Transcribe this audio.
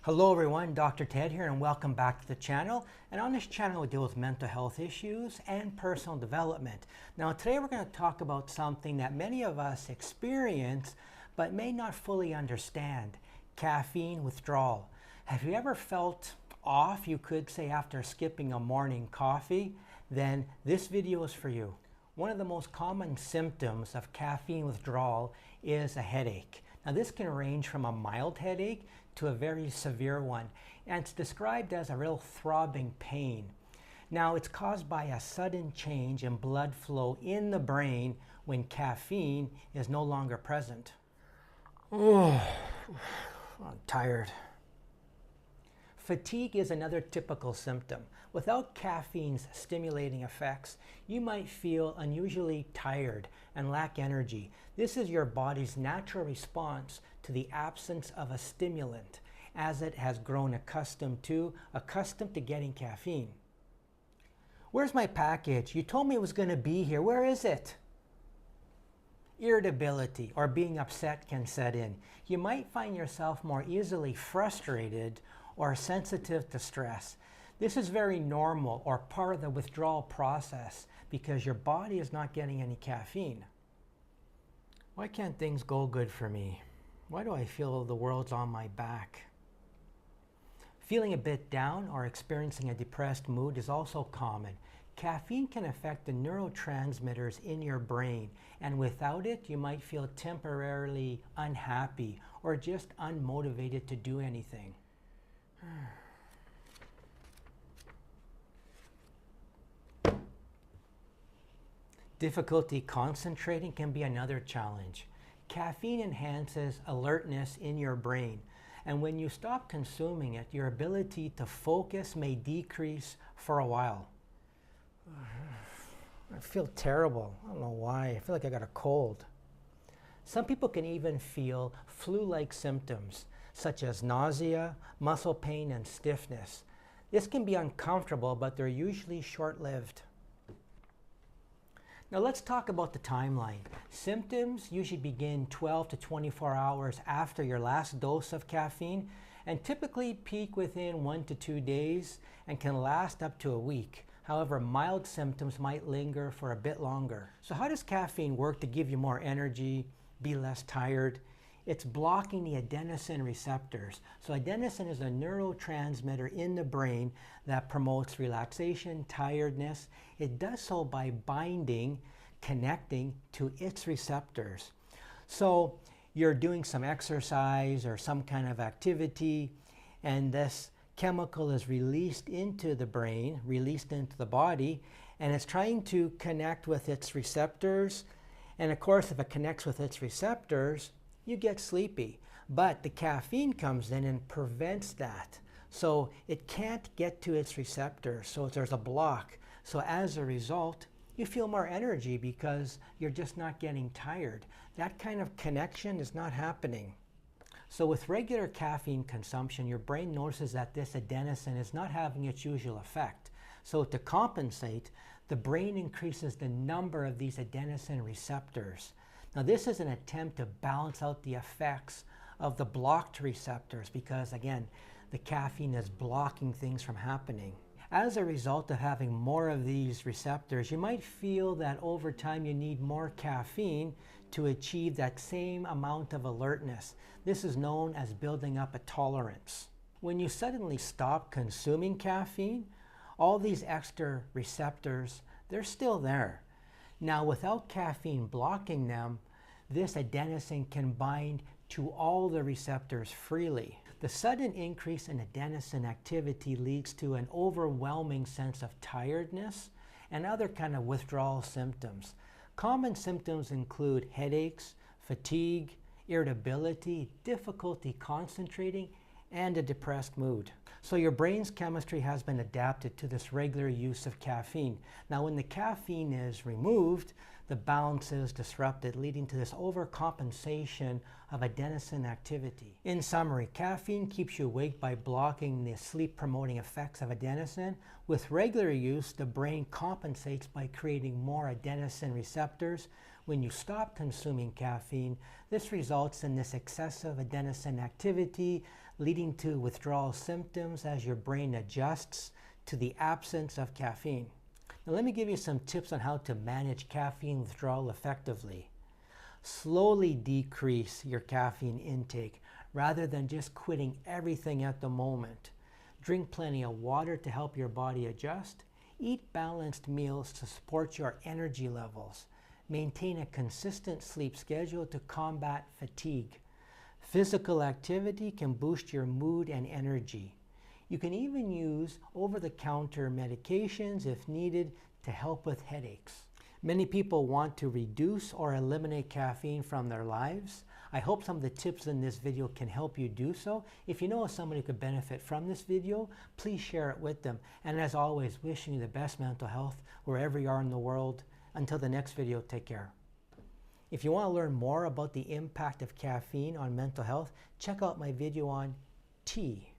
Hello everyone, Dr. Ted here and welcome back to the channel. And on this channel we deal with mental health issues and personal development. Now today we're going to talk about something that many of us experience but may not fully understand: caffeine withdrawal. Have you ever felt off, you could say, after skipping a morning coffee? Then this video is for you. One of the most common symptoms of caffeine withdrawal is a headache. Now this can range from a mild headache to a very severe one, and it's described as a real throbbing pain. Now it's caused by a sudden change in blood flow in the brain when caffeine is no longer present. Oh, I'm tired. Fatigue is another typical symptom. Without caffeine's stimulating effects, you might feel unusually tired and lack energy. This is your body's natural response to the absence of a stimulant, as it has grown accustomed to getting caffeine. Where's my package? You told me it was going to be here. Where is it? Irritability or being upset can set in. You might find yourself more easily frustrated or sensitive to stress. This is very normal or part of the withdrawal process because your body is not getting any caffeine. Why can't things go good for me? Why do I feel the world's on my back? Feeling a bit down or experiencing a depressed mood is also common. Caffeine can affect the neurotransmitters in your brain, and without it, you might feel temporarily unhappy or just unmotivated to do anything. Difficulty concentrating can be another challenge. Caffeine enhances alertness in your brain, and when you stop consuming it, your ability to focus may decrease for a while. I feel terrible. I don't know why. I feel like I got a cold. Some people can even feel flu-like symptoms, such as nausea, muscle pain, and stiffness. This can be uncomfortable, but they're usually short-lived. Now let's talk about the timeline. Symptoms usually begin 12 to 24 hours after your last dose of caffeine and typically peak within 1 to 2 days and can last up to a week. However, mild symptoms might linger for a bit longer. So how does caffeine work to give you more energy, be less tired? It's blocking the adenosine receptors. So adenosine is a neurotransmitter in the brain that promotes relaxation, tiredness. It does so by binding, connecting to its receptors. So you're doing some exercise or some kind of activity, and this chemical is released into the brain, released into the body, and it's trying to connect with its receptors. And of course, if it connects with its receptors, you get sleepy. But the caffeine comes in and prevents that. So it can't get to its receptors, so there's a block. So as a result, you feel more energy because you're just not getting tired. That kind of connection is not happening. So with regular caffeine consumption, your brain notices that this adenosine is not having its usual effect. So to compensate, the brain increases the number of these adenosine receptors. Now this is an attempt to balance out the effects of the blocked receptors because, again, the caffeine is blocking things from happening. As a result of having more of these receptors, you might feel that over time you need more caffeine to achieve that same amount of alertness. This is known as building up a tolerance. When you suddenly stop consuming caffeine, all these extra receptors, they're still there. Now, without caffeine blocking them, this adenosine can bind to all the receptors freely. The sudden increase in adenosine activity leads to an overwhelming sense of tiredness and other kind of withdrawal symptoms. Common symptoms include headaches, fatigue, irritability, difficulty concentrating, and a depressed mood. So your brain's chemistry has been adapted to this regular use of caffeine. Now when the caffeine is removed, the balance is disrupted, leading to this overcompensation of adenosine activity. In summary, caffeine keeps you awake by blocking the sleep-promoting effects of adenosine. With regular use, the brain compensates by creating more adenosine receptors. When you stop consuming caffeine, this results in this excessive adenosine activity, leading to withdrawal symptoms as your brain adjusts to the absence of caffeine. Now let me give you some tips on how to manage caffeine withdrawal effectively. Slowly decrease your caffeine intake rather than just quitting everything at the moment. Drink plenty of water to help your body adjust. Eat balanced meals to support your energy levels. Maintain a consistent sleep schedule to combat fatigue. Physical activity can boost your mood and energy. You can even use over-the-counter medications if needed to help with headaches. Many people want to reduce or eliminate caffeine from their lives. I hope some of the tips in this video can help you do so. If you know of somebody who could benefit from this video, please share it with them. And as always, wishing you the best mental health wherever you are in the world. Until the next video, take care. If you want to learn more about the impact of caffeine on mental health, check out my video on tea.